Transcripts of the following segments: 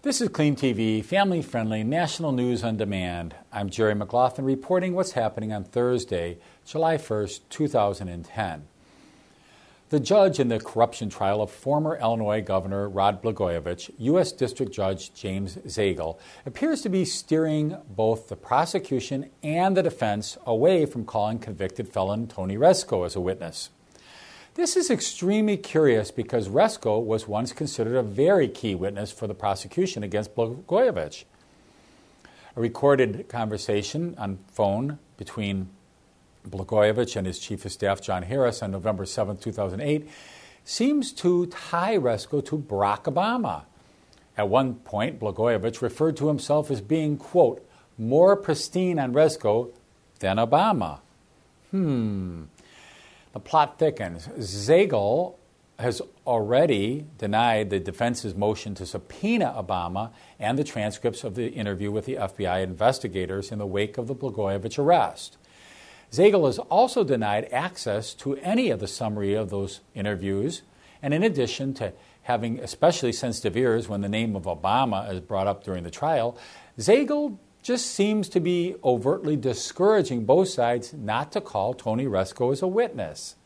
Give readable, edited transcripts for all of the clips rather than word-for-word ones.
This is CleanTV, family-friendly national news on demand. I'm Jerry McLaughlin reporting what's happening on Thursday, July 1st, 2010. The judge in the corruption trial of former Illinois Governor Rod Blagojevich, U.S. District Judge James Zagel, appears to be steering both the prosecution and the defense away from calling convicted felon Tony Rezko as a witness. This is extremely curious because Rezko was once considered a very key witness for the prosecution against Blagojevich. A recorded conversation on phone between Blagojevich and his chief of staff, Joni Eareckson, on November 7, 2008, seems to tie Rezko to Barack Obama. At one point, Blagojevich referred to himself as being, quote, more pristine on Rezko than Obama. The plot thickens. Zagel has already denied the defense's motion to subpoena Obama and the transcripts of the interview with the FBI investigators in the wake of the Blagojevich arrest. Zagel has also denied access to any of the summary of those interviews, and in addition to having especially sensitive ears when the name of Obama is brought up during the trial, Zagel just seems to be overtly discouraging both sides not to call Tony Rezko as a witness.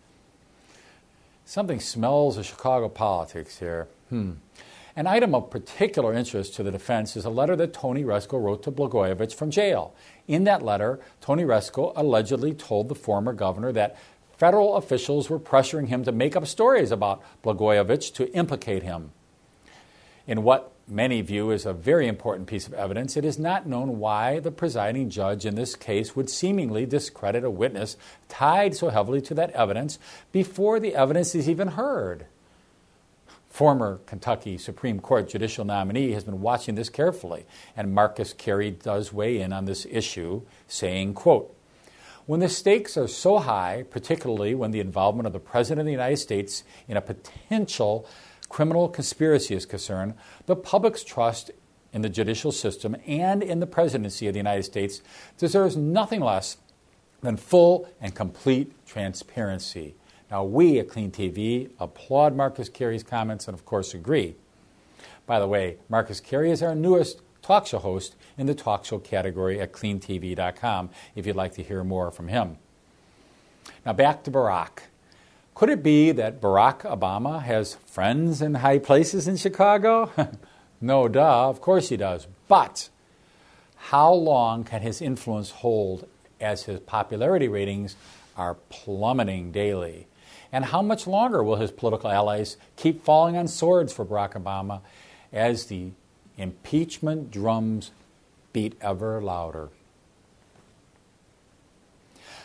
Something smells of Chicago politics here. An item of particular interest to the defense is a letter that Tony Rezko wrote to Blagojevich from jail. In that letter, Tony Rezko allegedly told the former governor that federal officials were pressuring him to make up stories about Blagojevich to implicate him. In what many view as a very important piece of evidence, it is not known why the presiding judge in this case would seemingly discredit a witness tied so heavily to that evidence before the evidence is even heard. Former Kentucky Supreme Court judicial nominee has been watching this carefully, and Marcus Carey does weigh in on this issue, saying, quote, when the stakes are so high, particularly when the involvement of the President of the United States in a potential criminal conspiracy is concerned, the public's trust in the judicial system and in the presidency of the United States deserves nothing less than full and complete transparency. Now, we at CleanTV applaud Marcus Carey's comments and, of course, agree. By the way, Marcus Carey is our newest talk show host in the talk show category at CleanTV.com if you'd like to hear more from him. Now, back to Barack. Could it be that Barack Obama has friends in high places in Chicago? No, duh, of course he does. But how long can his influence hold as his popularity ratings are plummeting daily? And how much longer will his political allies keep falling on swords for Barack Obama as the impeachment drums beat ever louder?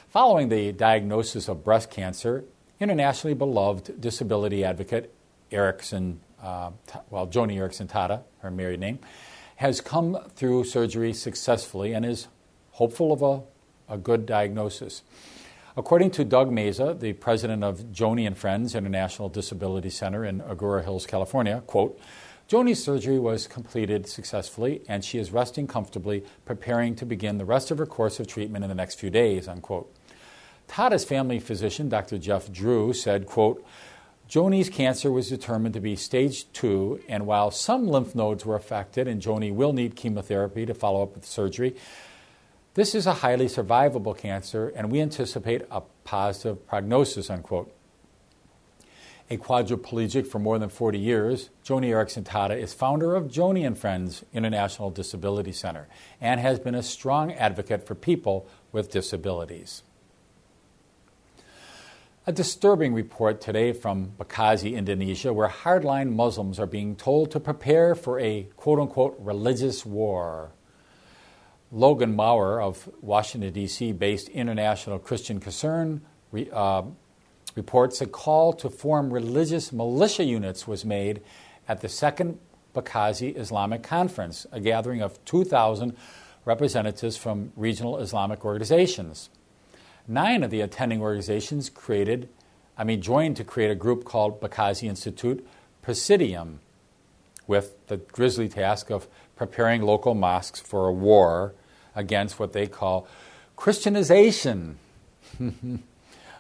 Following the diagnosis of breast cancer, internationally beloved disability advocate Joni Eareckson Tada, her married name, has come through surgery successfully and is hopeful of a good diagnosis. According to Doug Meza, the president of Joni and Friends International Disability Center in Agoura Hills, California, quote, Joni's surgery was completed successfully and she is resting comfortably, preparing to begin the rest of her course of treatment in the next few days, unquote. Tada's family physician, Dr. Jeff Drew, said, quote, Joni's cancer was determined to be stage 2, and while some lymph nodes were affected and Joni will need chemotherapy to follow up with surgery, this is a highly survivable cancer, and we anticipate a positive prognosis, unquote. A quadriplegic for more than 40 years, Joni Eareckson Tada is founder of Joni and Friends International Disability Center and has been a strong advocate for people with disabilities. A disturbing report today from Bekasi, Indonesia, where hardline Muslims are being told to prepare for a quote-unquote religious war. Logan Maurer of Washington, D.C. based International Christian Concern reports a call to form religious militia units was made at the second Bekasi Islamic Conference, a gathering of 2,000 representatives from regional Islamic organizations. 9 of the attending organizations joined to create a group called Bekasi Institute Presidium, with the grisly task of preparing local mosques for a war against what they call Christianization.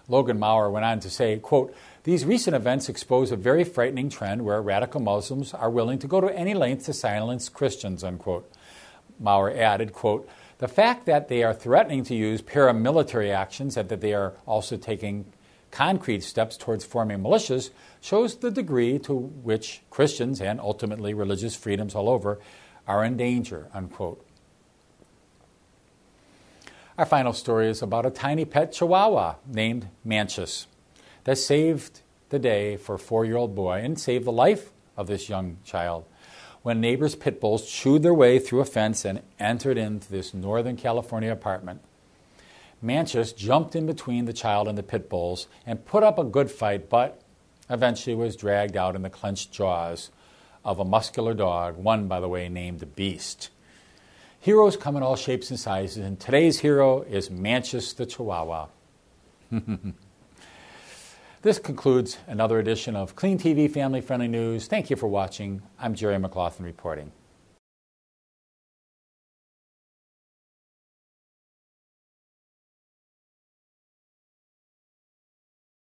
Logan Maurer went on to say, quote, These recent events expose a very frightening trend where radical Muslims are willing to go to any length to silence Christians, unquote. Maurer added, quote, the fact that they are threatening to use paramilitary actions and that they are also taking concrete steps towards forming militias shows the degree to which Christians and ultimately religious freedoms all over are in danger, unquote. Our final story is about a tiny pet chihuahua named Manchus that saved the day for a 4-year-old boy and saved the life of this young child when neighbors' pit bulls chewed their way through a fence and entered into this Northern California apartment. Manchus jumped in between the child and the pit bulls and put up a good fight, but eventually was dragged out in the clenched jaws of a muscular dog, one, by the way, named Beast. Heroes come in all shapes and sizes, and today's hero is Manchus the Chihuahua. This concludes another edition of Clean TV Family Friendly News. Thank you for watching. I'm Jerry McLaughlin reporting.